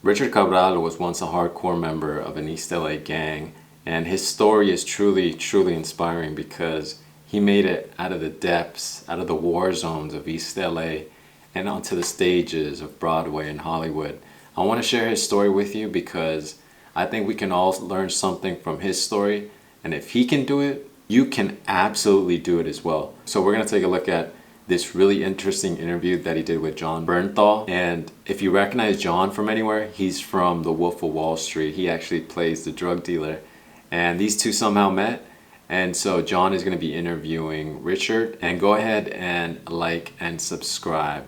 Richard Cabral was once a hardcore member of an East L.A. gang, and his story is truly, truly inspiring because he made it out of the depths, out of the war zones of East L.A. and onto the stages of Broadway and Hollywood. I want to share his story with you because I think we can all learn something from his story, and if he can do it, you can absolutely do it as well. So we're going to take a look at this really interesting interview that he did with John Bernthal. And if you recognize John from anywhere, he's from The Wolf of Wall Street. He actually plays the drug dealer. And these two somehow met. And so John is going to be interviewing Richard. And go ahead and like and subscribe.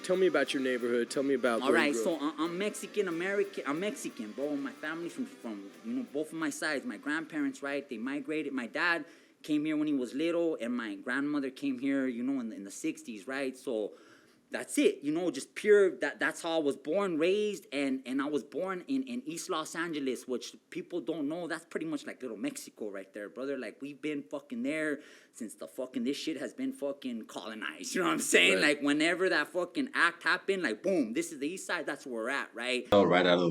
Tell me about your neighborhood. Tell me about. All right, so I'm Mexican American. I'm Mexican, bro. My family's from both of my sides. My grandparents, right? They migrated. My dad came here when he was little, and my grandmother came here, in the '60s, right? So that's it, just pure. That's how I was born, raised, and I was born in East Los Angeles, which people don't know. That's pretty much like little Mexico right there, brother. Like, we've been fucking there since this shit has been fucking colonized. You know what I'm saying? Right. Like, whenever that fucking act happened, like, boom, this is the East Side. That's where we're at, right? So right out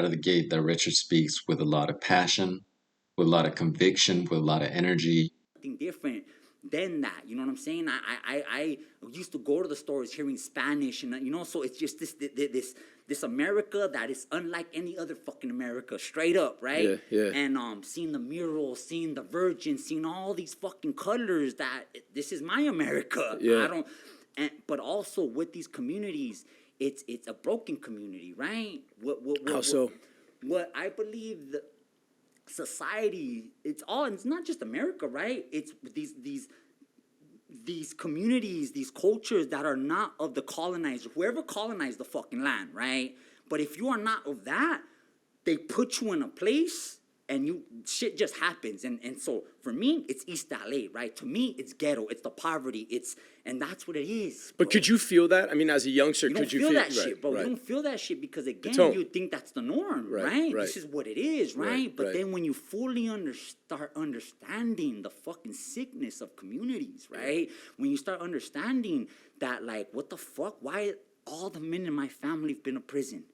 of the gate, that Richard speaks with a lot of passion, with a lot of conviction, with a lot of energy. Something different than that, you know what I'm saying? I used to go to the stores hearing Spanish, and so it's just this America that is unlike any other fucking America, straight up, right? Yeah. And seeing the murals, seeing the Virgin, seeing all these fucking colors, that this is my America. Yeah. But also with these communities, it's a broken community, right? How so? What I believe the society, it's not just America, right? It's these communities, these cultures that are not of the colonizer, whoever colonized the fucking land, right? But if you are not of that, they put you in a place and shit just happens. And so for me, it's East L.A., right? To me, it's ghetto, it's the poverty, and that's what it is. But bro. could you feel that? I mean, as a youngster, You don't could you feel that right, shit, bro. Right. You don't feel that shit because, again, tone. you think that's the norm, Right, right? right. This is what it is, right? Right, But right. then when you fully start understanding the fucking sickness of communities, right? When you start understanding that, like, what the fuck? Why all the men in my family have been to prison?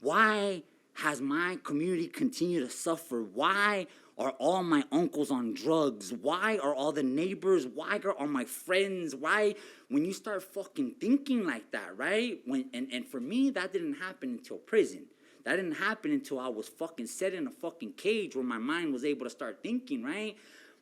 Why has my community continued to suffer? Why are all my uncles on drugs? Why are all the neighbors? Why are all my friends? Why? When you start fucking thinking like that, right? And for me, that didn't happen until prison. That didn't happen until I was fucking set in a fucking cage where my mind was able to start thinking, right?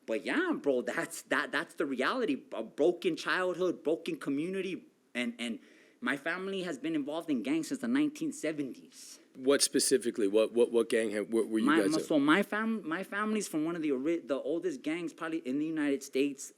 But yeah, bro, that's the reality. A broken childhood, broken community, and my family has been involved in gangs since the 1970s. What specifically? What gang were you guys in? So my family's from one of the oldest gangs probably in the United States.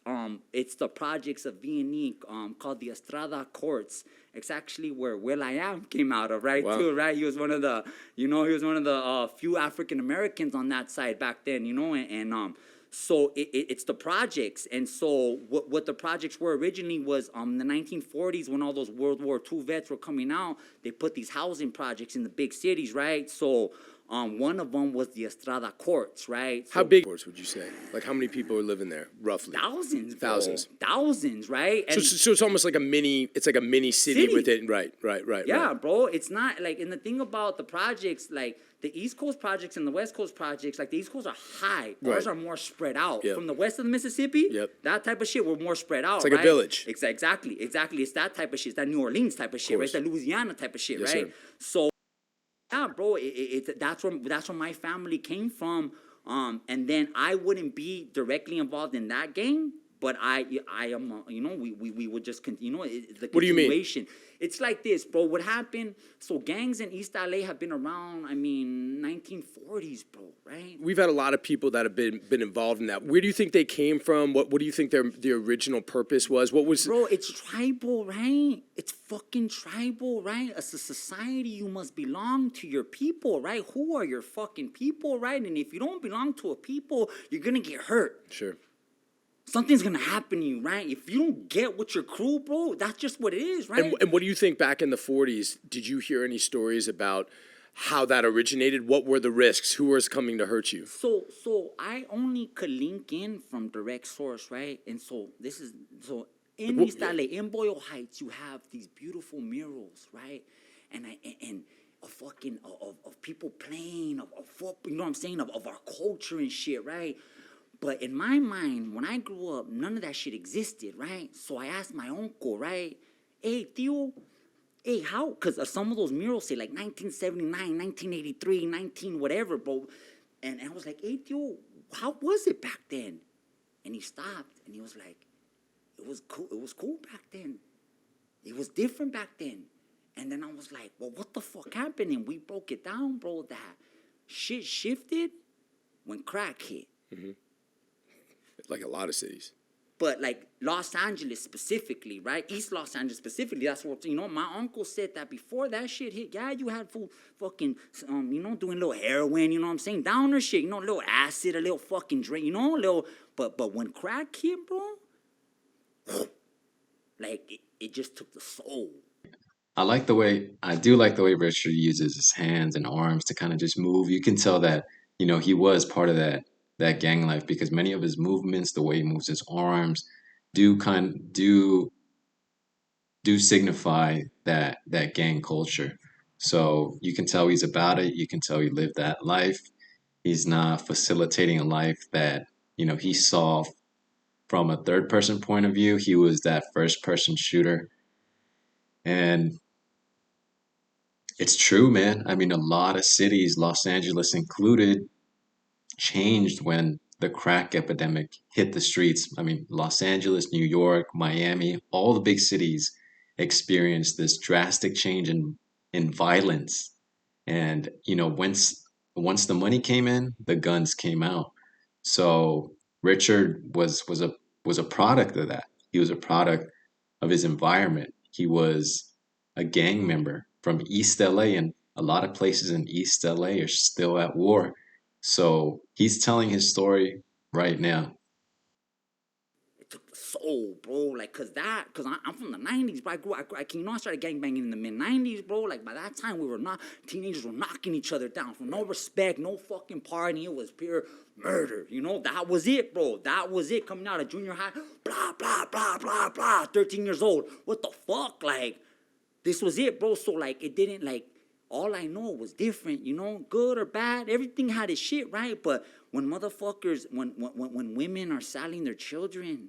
It's the projects of V&E, called the Estrada Courts. It's actually where Will I Am came out of, right? Wow. Too, right? He was one of the few African Americans on that side back then, and so it's the projects. And so what the projects were originally was in the 1940s, when all those World War II vets were coming out, they put these housing projects in the big cities, right? So one of them was the Estrada Courts, right? So How big would you say? Like, how many people are living there, roughly? Thousands, bro. Thousands, right? And So it's almost like a mini city within. Right. yeah, Right. bro. It's not like, and the thing about the projects, like the East Coast projects and the West Coast projects, like the East Coast are high. Ours Right. are more spread out. Yep. From the west of the Mississippi, Yep. that type of shit, we're more spread out. It's like a right? village. Exactly. It's that type of shit. It's that New Orleans type of shit, right? course. It's that Louisiana type of shit, Yes, right? sir. So yeah, bro, that's where my family came from. And then I wouldn't be directly involved in that gang, but I am, we would just continue, the What do you mean? continuation. It's like this, bro. What happened? So gangs in East L.A. have been around, 1940s, bro, right? We've had a lot of people that have been involved in that. Where do you think they came from? What do you think the original purpose was? What was? Bro, it's tribal, right? It's fucking tribal, right? As a society, you must belong to your people, right? Who are your fucking people, right? And if you don't belong to a people, you're gonna get hurt. Sure. Something's gonna happen to you, right? If you don't get with your crew, bro, that's just what it is, right? And what do you think back in the 40s? Did you hear any stories about how that originated? What were the risks? Who was coming to hurt you? So I only could link in from direct source, right? And so in East LA, in Boyle Heights, you have these beautiful murals, right? And a fucking of people playing of football, you know what I'm saying, of our culture and shit, right? But in my mind, when I grew up, none of that shit existed, right? So I asked my uncle, right? Hey, tío, hey, how? Because some of those murals say like 1979, 1983, 19 whatever, bro. And I was like, hey, tío, how was it back then? And he stopped and he was like, it was cool. It was cool back then. It was different back then. And then I was like, well, what the fuck happened? And we broke it down, bro, that shit shifted when crack hit. Like a lot of cities. But like Los Angeles specifically, right? East Los Angeles specifically, that's what, you know, my uncle said that before that shit hit, yeah, you had fucking, you know, doing a little heroin, you know what I'm saying? Downer shit, you know, a little acid, a little fucking drink, you know, a little, but when crack hit, bro, like it just took the soul. I do like the way Richard uses his hands and arms to kind of just move. You can tell that, he was part of that gang life because many of his movements, the way he moves his arms, do kind do signify that gang culture. So you can tell he's about it. You can tell he lived that life. He's not facilitating a life that, he saw from a third person point of view. He was that first person shooter. And it's true, man. I mean, a lot of cities, Los Angeles included, changed when the crack epidemic hit the streets. I mean, Los Angeles, New York, Miami, all the big cities experienced this drastic change in violence. And, once the money came in, the guns came out. So Richard was a product of that. He was a product of his environment. He was a gang member from East LA, and a lot of places in East LA are still at war. So he's telling his story right now. It took the soul, bro. Like, cause I'm from the '90s, bro. I started gangbanging in the mid '90s, bro. Like by that time, teenagers were knocking each other down for no respect, no fucking party. It was pure murder. You know, that was it, bro. That was it. Coming out of junior high, blah blah blah blah blah. 13 years old. What the fuck? Like, this was it, bro. So like, it didn't like. All I know was different, you know, good or bad. Everything had its shit, right? But when motherfuckers, when women are selling their children,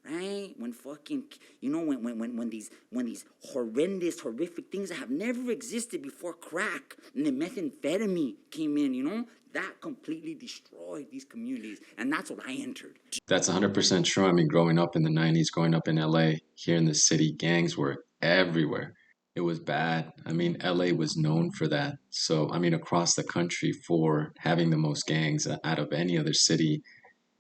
right? When fucking, you know, when these horrendous, horrific things that have never existed before crack and the methamphetamine came in, you know, that completely destroyed these communities. And that's what I entered. That's 100% true. I mean, growing up in the 90s, growing up in LA, here in the city, gangs were everywhere. It was bad. I mean, LA was known for that. So, I mean, across the country for having the most gangs out of any other city,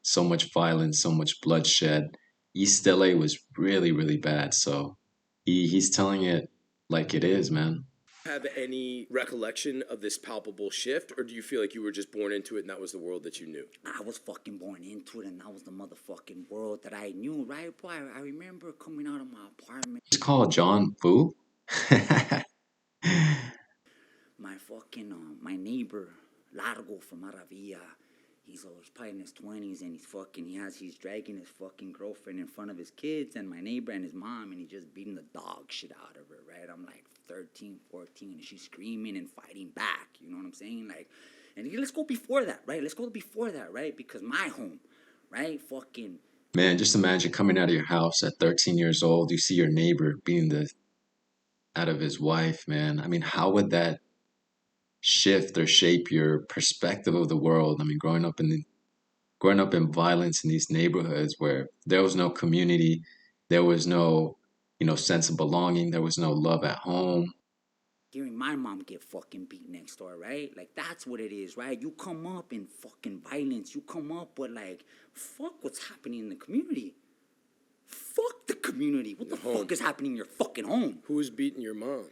so much violence, so much bloodshed. East LA was really, really bad. So he's telling it like it is, man. Have any recollection of this palpable shift, or do you feel like you were just born into it and that was the world that you knew? I was fucking born into it, and that was the motherfucking world that I knew, right, boy? I remember coming out of my apartment. It's called John Fu. My neighbor, Largo from Maravilla, he's probably in his 20s, and he's dragging his fucking girlfriend in front of his kids and my neighbor and his mom, and he's just beating the dog shit out of her, right? I'm like 13, 14, and she's screaming and fighting back, you know what I'm saying? Like, and let's go before that, right? Because my home, right? Fucking. Man, just imagine coming out of your house at 13 years old, you see your neighbor beating the out of his wife, man. I mean, how would that shift or shape your perspective of the world? I mean, growing up in violence in these neighborhoods where there was no community, there was no, sense of belonging, there was no love at home. Hearing my mom get fucking beat next door, right? Like, that's what it is, right? You come up in fucking violence. You come up with, like, fuck what's happening in the community. Fuck the community. What the fuck is happening in your fucking home? Who's beating your mom?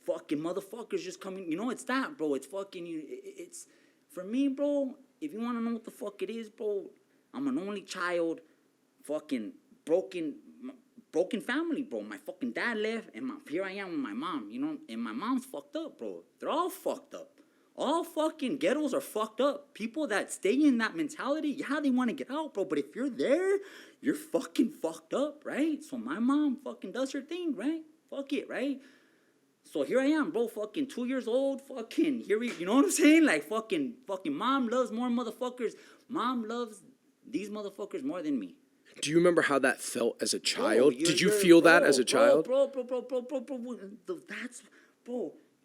Fucking motherfuckers just coming. You know, it's that, bro. It's fucking. It's for me, bro. If you want to know what the fuck it is, bro, I'm an only child. Fucking broken broken family, bro. My fucking dad left, and here I am with my mom, you know, and my mom's fucked up, bro. They're all fucked up. All fucking ghettos are fucked up. People that stay in that mentality, yeah, they want to get out, bro. But if you're there, you're fucking fucked up, right? So my mom fucking does her thing, right? Fuck it, right? So here I am, bro, fucking 2 years old, fucking, you know what I'm saying? Like, fucking mom loves more motherfuckers. Mom loves these motherfuckers more than me. Do you remember how that felt as a child? Bro, Did you feel that as a child? Bro,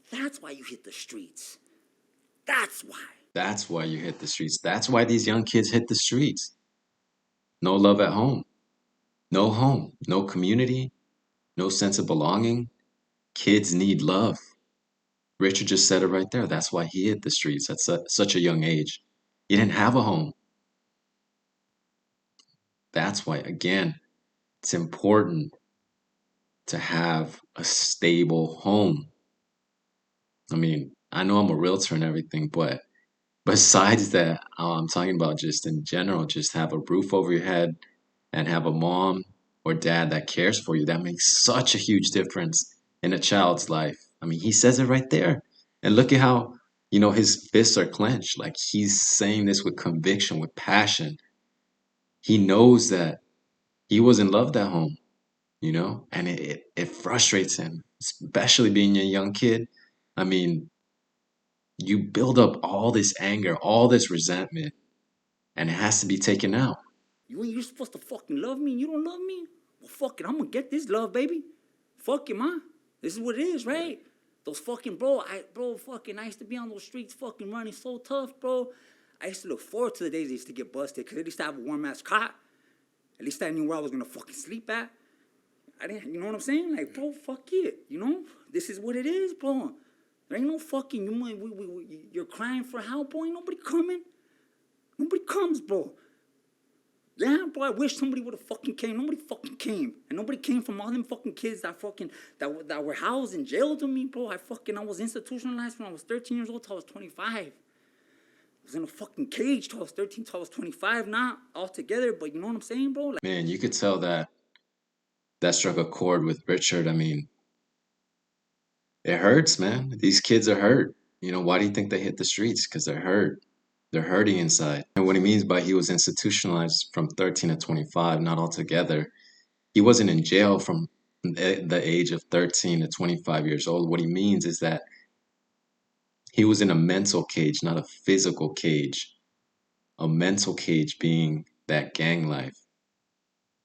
that's why you hit the streets. That's why. That's why you hit the streets. That's why these young kids hit the streets. No love at home. No community, no sense of belonging. Kids need love. Richard just said it right there. That's why he hit the streets at such a young age. He didn't have a home. That's why, again, it's important to have a stable home. I mean, I know I'm a realtor and everything, but besides that, I'm talking about just in general, just have a roof over your head and have a mom or dad that cares for you. That makes such a huge difference in a child's life. I mean, he says it right there. And look at how, his fists are clenched. Like he's saying this with conviction, with passion. He knows that he wasn't loved at home, and it frustrates him, especially being a young kid. I mean, you build up all this anger, all this resentment, and it has to be taken out. You're supposed to fucking love me and you don't love me? Well, fuck it, I'm gonna get this love, baby. Fuck it, ma. This is what it is, right? Those fucking, I used to be on those streets fucking running so tough, bro. I used to look forward to the days I used to get busted, because at least I have a warm-ass cot. At least I knew where I was gonna fucking sleep at. I didn't, you know what I'm saying? Like, bro, fuck it, This is what it is, bro. There ain't no fucking, you're crying for help, boy. Nobody coming. Nobody comes, bro. Yeah, bro, I wish somebody would have fucking came. Nobody fucking came. And nobody came from all them fucking kids that were housed in jail to me, bro. I was institutionalized when I was 13 years old till I was 25. I was in a fucking cage till I was 13 till I was 25, not all together, but you know what I'm saying, bro? Like, Man, you could tell that struck a chord with Richard. I mean, it hurts, man. These kids are hurt. Why do you think they hit the streets? Because they're hurt. They're hurting inside. And what he means by he was institutionalized from 13 to 25, not altogether. He wasn't in jail from the age of 13 to 25 years old. What he means is that he was in a mental cage, not a physical cage. A mental cage being that gang life.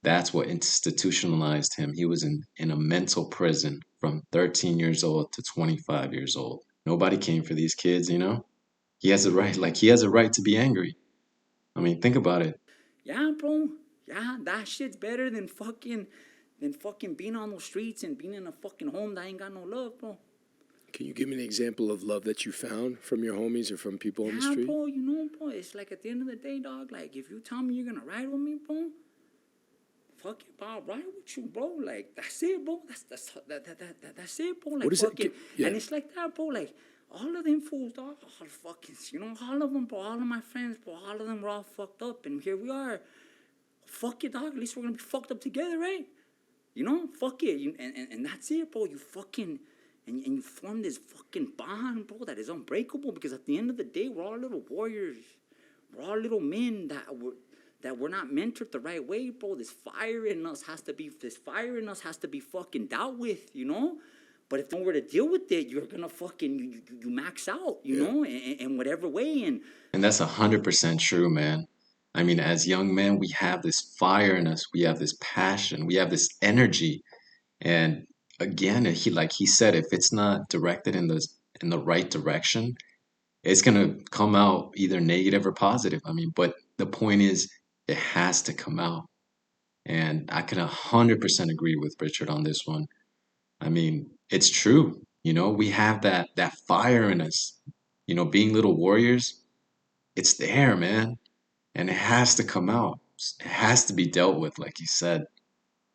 That's what institutionalized him. He was in a mental prison from 13 years old to 25 years old. Nobody came for these kids, He has a right, he has a right to be angry. I mean, think about it. yeah, bro. Yeah, that shit's better than fucking being on those streets and being in a fucking home that ain't got no love, bro. Can you give me an example of love that you found from your homies or from people on the street? Bro, bro, it's like at the end of the day, dog, like, if you tell me you're gonna ride with me, bro, fuck it, bro, I'll ride with you, bro. Like, that's it, bro. That's it, bro. Like, What is it? fucking, Yeah. and it's like that, bro. Like, all of them fools, dog, all fucking, all of them, bro, all of my friends, bro, all of them were all fucked up, and here we are. Fuck it, dog. At least we're gonna be fucked up together, right? Fuck it. And that's it, bro. You fucking, and you form this fucking bond, bro, that is unbreakable, because at the end of the day, we're all little warriors. We're all little men that we're not mentored the right way, bro. This fire in us has to be fucking dealt with, But if nowhere to deal with it, you're gonna fucking you max out, in whatever way. And that's 100% true, man. I mean, as young men, we have this fire in us. We have this passion. We have this energy. And again, he said, if it's not directed in the right direction, it's gonna come out either negative or positive. I mean, but the point is, it has to come out. And I can 100% agree with Richard on this one. I mean, it's true. We have that fire in us. Being little warriors, it's there, man. And it has to come out. It has to be dealt with, like you said.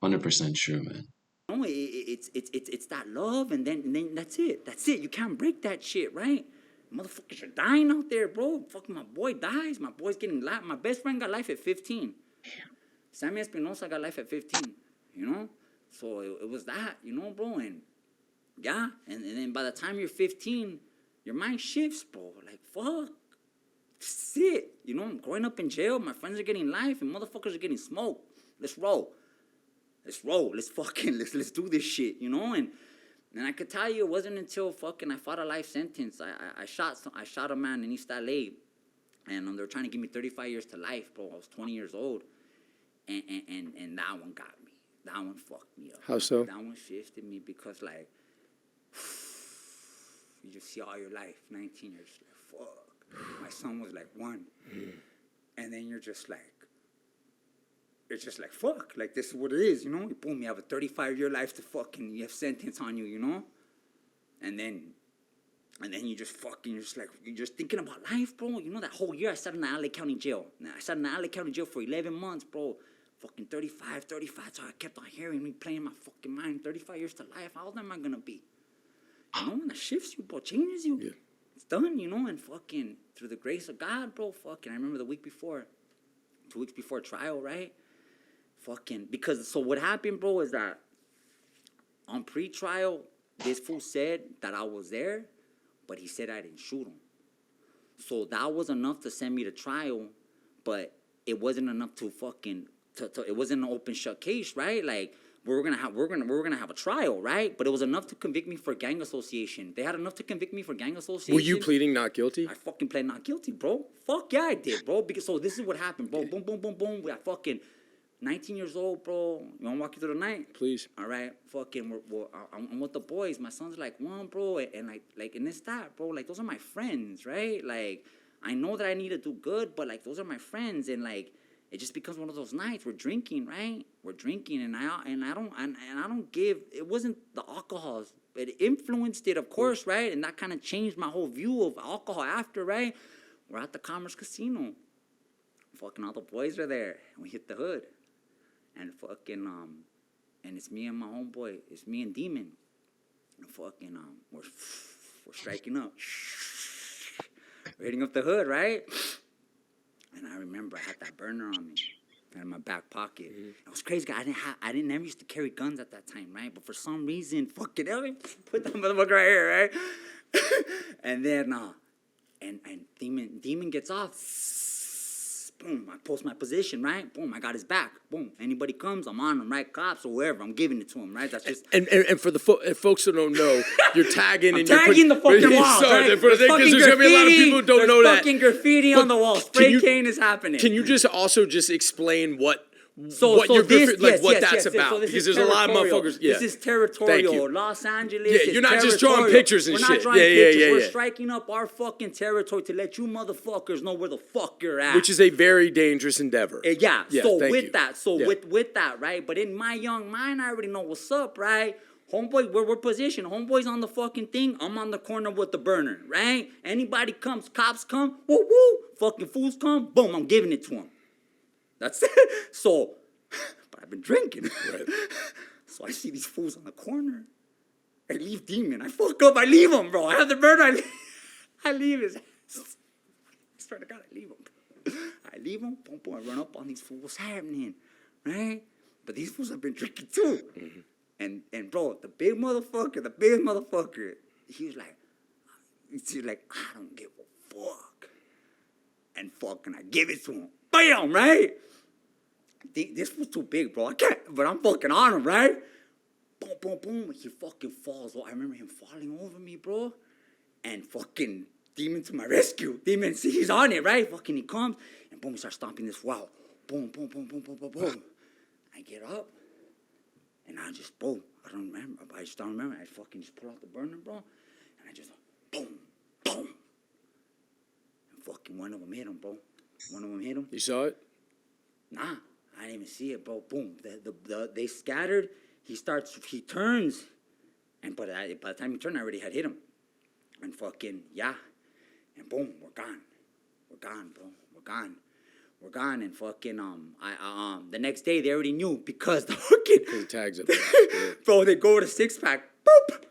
100% true, man. No, it's that love, and then that's it. That's it. You can't break that shit, right? Motherfuckers are dying out there, bro. Fucking my boy dies. My boy's getting life. My best friend got life at 15. Sammy Espinosa got life at 15. So it was that, you know, bro. And yeah, and then by the time you're 15, your mind shifts, bro. Like, fuck. This is it. You know, I'm growing up in jail. My friends are getting life and motherfuckers are getting smoked. Let's roll. Let's roll. Let's do this shit, you know? And I could tell you, it wasn't until fucking I fought a life sentence. I shot a man in East L.A. And they were trying to give me 35 years to life, bro. I was 20 years old. And that one got me. That one fucked me up. How so? That one shifted me because, like, you just see all your life, 19 years, like, fuck. My son was like 1. And then you're just like, it's just like, fuck, like, this is what it is, you know? Boom, you have a 35-year life to fucking, you have sentence on you, you know? And then you just fucking, you're just thinking about life, bro. You know, that whole year I sat in the L.A. County jail. I sat in the L.A. County jail for 11 months, bro. Fucking 35. So I kept on hearing me playing my fucking mind. 35 years to life, how old am I gonna be? You know, and that shifts you, bro, changes you. Yeah. It's done, you know, and fucking, through the grace of God, bro, fucking, I remember the week before, 2 weeks before trial, right? Fucking, because, so what happened, bro, is that on pre-trial, this fool said that I was there, but he said I didn't shoot him. So that was enough to send me to trial, but it wasn't enough to fucking, it wasn't an open shut case, right? Like, we're gonna have a trial, right? But it was enough to convict me for gang association. They had enough to convict me for gang association. Were you pleading not guilty? I fucking pled not guilty, bro. Fuck yeah, I did, bro. Because so this is what happened, bro. Boom, boom, boom, boom. We got fucking 19 years old, bro. You wanna walk you through the night? Please. All right, fucking. I'm with the boys. My son's like 1, bro, and like, and it's that, bro. Like, those are my friends, right? Like, I know that I need to do good, but like, those are my friends, and like, it just becomes one of those nights. We're drinking, right? We're drinking, and I don't give. It wasn't the alcohol. It influenced it, of course, right? And that kind of changed my whole view of alcohol after, right? We're at the Commerce Casino. Fucking all the boys are there, and we hit the hood, and fucking and it's me and my homeboy. It's me and Demon, and fucking we're striking up, we're hitting up the hood, right? And I remember I had that burner on me, in my back pocket. Mm-hmm. It was crazy. I didn't never used to carry guns at that time, right? But for some reason, fucking hell, put that motherfucker right here, right? And then and Demon gets off. Boom, I post my position, right? Boom, I got his back. Boom, anybody comes, I'm on him, right? Cops or whoever, I'm giving it to him, right? That's just... And for the folks who don't know, you're tagging I'm and tagging you're the fucking wall, right? Because there's going to be a lot of people who don't know that. There's fucking graffiti on the wall. Spray cane is happening. Can you just also just explain what that's So about? So because there's a lot of motherfuckers. Yeah. This is territorial. Los Angeles. Yeah, you're not just drawing pictures and shit. We're not drawing pictures. We're striking up our fucking territory to let you motherfuckers know where the fuck you're at. Which is a very dangerous endeavor. Yeah. So with that, right? But in my young mind, I already know what's up, right? Homeboy, we're positioned. Homeboy's on the fucking thing. I'm on the corner with the burner, right? Anybody comes, cops come, woo woo. Fucking fools come, boom, I'm giving it to them. That's it. So, but I've been drinking. Right. So I see these fools on the corner. I leave Demon. I fuck up. I leave him, bro. I have the burner. I leave his ass. I swear to God, I leave him. I leave him. Boom, boom. I run up on these fools. What's happening? Right? But these fools have been drinking too. Mm-hmm. And bro, the biggest motherfucker, he was like, I don't give a fuck. And fucking, I give it to him. Bam, right? This was too big, bro. I can't, but I'm fucking on him, right? Boom, boom, boom. He fucking falls. I remember him falling over me, bro. And fucking Demon to my rescue. Demon, see, he's on it, right? Fucking he comes, and boom, he starts stomping this wow. Boom, boom, boom, boom, boom, boom, boom. I get up, and I just, boom. I don't remember. I just don't remember. I fucking just pull out the burner, bro. And I just, boom, boom. And fucking one of them hit him, bro. One of them hit him. You saw it? Nah, I didn't even see it, bro. Boom. They scattered. He turns. And by the time he turned, I already had hit him. And fucking, yeah. And boom, we're gone. We're gone, bro. We're gone. And fucking, the next day, they already knew because the fucking... Because the tags up there. Yeah. Bro, they go to 6-pack. Boop.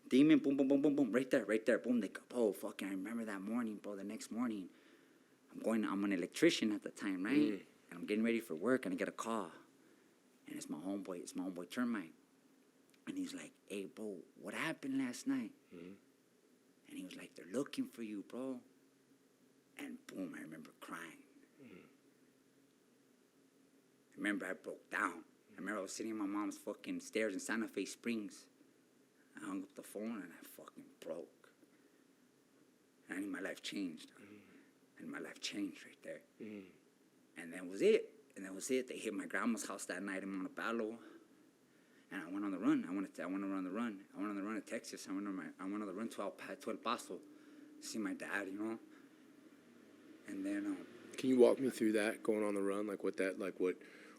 Demon, boom, boom, boom, boom, boom. Right there. Boom, they go, oh, fucking, I remember that morning, bro. The next morning. I'm an electrician at the time, right? And I'm getting ready for work, and I get a call. And it's my homeboy termite. And he's like, hey, bro, what happened last night? And he was like, they're looking for you, bro. And boom, I remember crying. I remember I broke down. I remember I was sitting in my mom's fucking stairs in Santa Fe Springs. I hung up the phone and I fucking broke. And I knew my life changed. And my life changed right there. And that was it. And that was it. They hit my grandma's house that night in Montebello. And I went on the run. I went on the run. I went on the run to Texas. I went on the run to El Paso, see my dad, you know. And then Can you walk me through that, going on the run? Like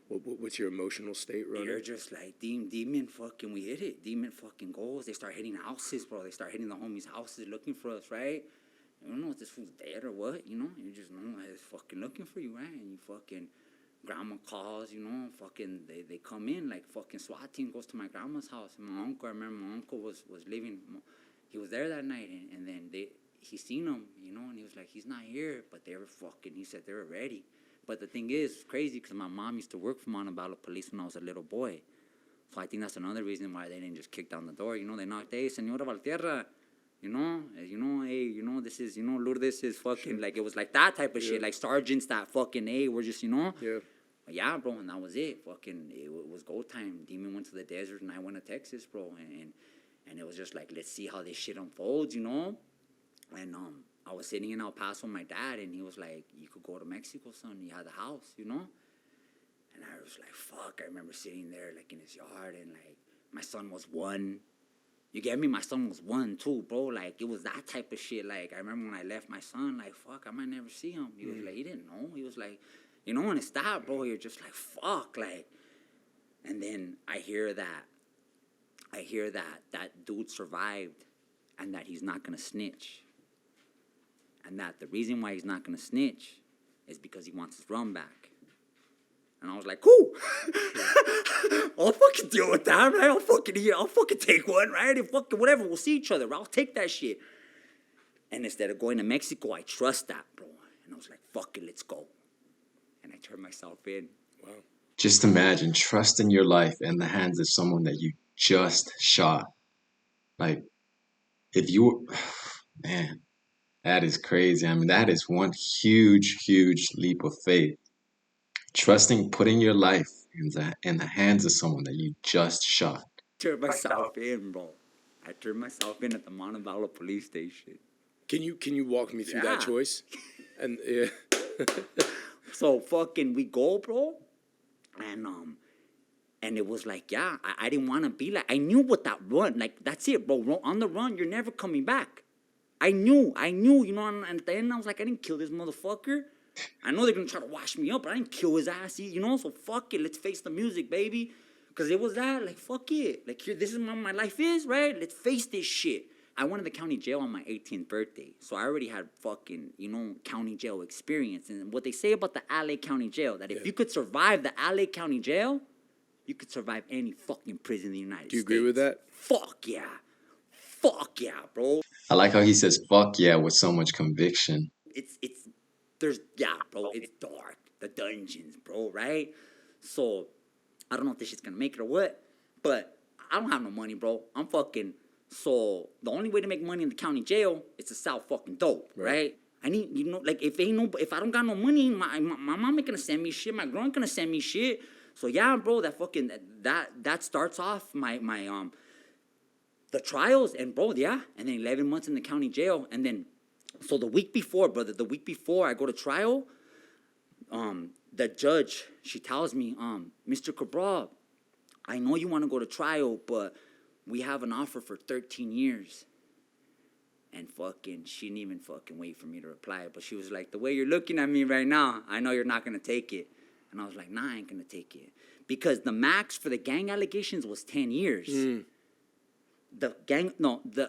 what's your emotional state running? they're just like demon fucking. We hit it. Demon fucking goals. They start hitting houses, bro. They start hitting the homies' houses looking for us, right? You don't know if this fool's dead or what, you know. You just know he's fucking looking for you, right? And you fucking. Grandma calls, you know, fucking, they come in, like, fucking SWAT team goes to my grandma's house. And my uncle, I remember my uncle was leaving. He was there that night, and then he seen him, you know, and he was like, he's not here, but they were fucking, he said they were ready. But the thing is, it's crazy, because my mom used to work for Montebello Police when I was a little boy. So I think that's another reason why they didn't just kick down the door, you know, they knocked, hey, Senora Valtierra, you know, hey, you know, this is, you know, Lourdes is fucking, like, it was like that type of shit, like sergeants that fucking, hey, we're just, you know. Yeah. But yeah, bro, and that was it. Fucking, it was go time. Demon went to the desert, and I went to Texas, bro, and it was just like, let's see how this shit unfolds, you know. And I was sitting in El Paso with my dad, and he was like, you could go to Mexico, son. You had the house, you know. And I was like, fuck. I remember sitting there, like, in his yard, and like, my son was 1. You get me? My son was 1 too, bro. Like, it was that type of shit. Like, I remember when I left my son, like, fuck, I might never see him. He was like, he didn't know. He was like, you know, when it's that, bro, you're just like, fuck, like. And then I hear that dude survived, and that he's not gonna snitch. And that the reason why he's not gonna snitch is because he wants his run back. And I was like, cool. I'll fucking deal with that, right? I'll fucking take one, right? And fucking whatever, we'll see each other. I'll take that shit. And instead of going to Mexico, I trust that, bro. And I was like, fuck it, let's go. And I turned myself in. Wow. Just imagine trusting your life in the hands of someone that you just shot. Like, if you, man, that is crazy. I mean, that is one huge leap of faith. Putting your life in the hands of someone that you just shot. Turned myself in, bro. I turned myself in at the Montebello police station. Can you walk me through that choice? And yeah. So fucking we go, bro. And it was like, yeah, I didn't want to be like, I knew what that run, like, that's it, bro. On the run, you're never coming back. I knew, you know, and at the end, I was like, I didn't kill this motherfucker. I know they're going to try to wash me up, but I didn't kill his ass, you know, so fuck it, let's face the music, baby. Because it was that, like, fuck it. Like, here, this is what my life is, right? Let's face this shit. I went to the county jail on my 18th birthday, so I already had fucking, you know, county jail experience. And what they say about the L.A. County Jail, that if you could survive the L.A. County Jail, you could survive any fucking prison in the United States. Do you agree with that? Fuck yeah, bro. I like how he says "fuck yeah" with so much conviction. Bro, it's dark. The dungeons, bro, right? So, I don't know if this shit's gonna make it or what, but I don't have no money, bro. So the only way to make money in the county jail is to sell fucking dope, right? I need, you know, like, if I don't got no money, my mom ain't gonna send me shit, my girl ain't gonna send me shit. So yeah, bro, that starts off my the trials, and bro, yeah, and then 11 months in the county jail, and then so the week before I go to trial, the judge, she tells me, Mr. Cabral, I know you want to go to trial, but we have an offer for 13 years. And fucking, she didn't even fucking wait for me to reply. But she was like, the way you're looking at me right now, I know you're not going to take it. And I was like, nah, I ain't going to take it. Because the max for the gang allegations was 10 years. The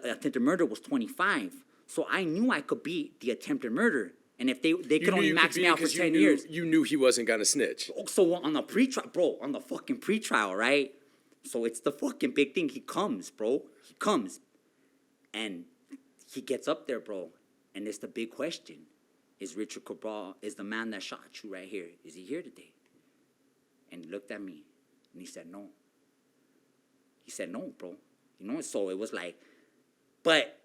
attempted murder was 25. So I knew I could beat the attempted murder. And if they could only max me out for 10 years. You knew he wasn't going to snitch. So on the pre-trial, bro, on the fucking pre-trial, right? So it's the fucking big thing. He comes, bro. He comes. And he gets up there, bro. And it's the big question. Is Richard Cabral, is the man that shot you right here, is he here today? And he looked at me. And he said, no. He said, no, bro. You know, so it was like, but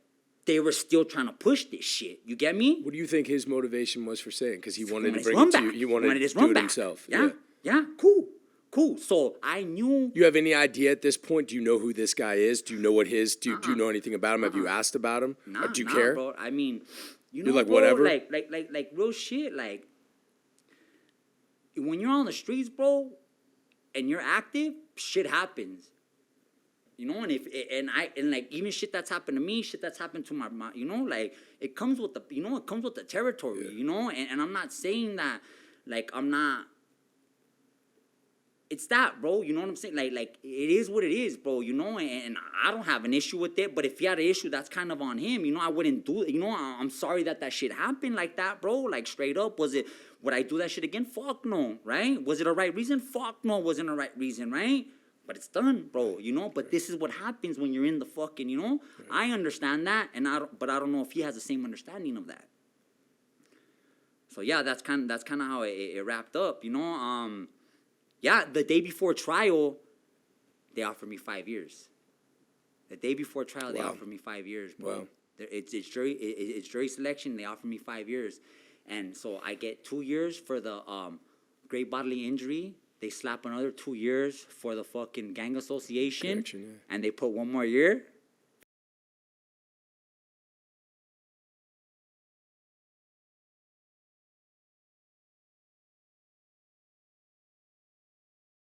they were still trying to push this shit. You get me? What do you think his motivation was for saying? Because he wanted to his bring run it to you. back. He wanted to his do run it back. himself. Yeah, cool. So I knew. You have any idea at this point? Do you know who this guy is? Do you know what his? Do you know anything about him? Have you asked about him? Do you care? Bro. I mean, you You're know, like, bro, whatever? like real shit. Like when you're on the streets, bro, and you're active, shit happens. You know, and like even shit that's happened to me, shit that's happened to my you know, like it comes with the territory, you know, and I'm not saying that, like I'm not. It's that, bro. You know what I'm saying? Like it is what it is, bro. You know, and I don't have an issue with it. But if he had an issue, that's kind of on him. You know, I wouldn't do it. You know, I'm sorry that shit happened like that, bro. Like straight up, would I do that shit again? Fuck no, right? Was it a right reason? Fuck no, wasn't a right reason, right? But it's done, bro. You know. But this is what happens when you're in the fucking. You know, I understand that, but I don't know if he has the same understanding of that. So yeah, that's kind of how it wrapped up. You know, yeah, the day before trial, they offered me 5 years. The day before trial, they offered me 5 years, bro. Wow. It's jury selection. They offered me 5 years, and so I get 2 years for the great bodily injury. They slap another 2 years for the fucking gang association, Correction, yeah. and they put 1 more year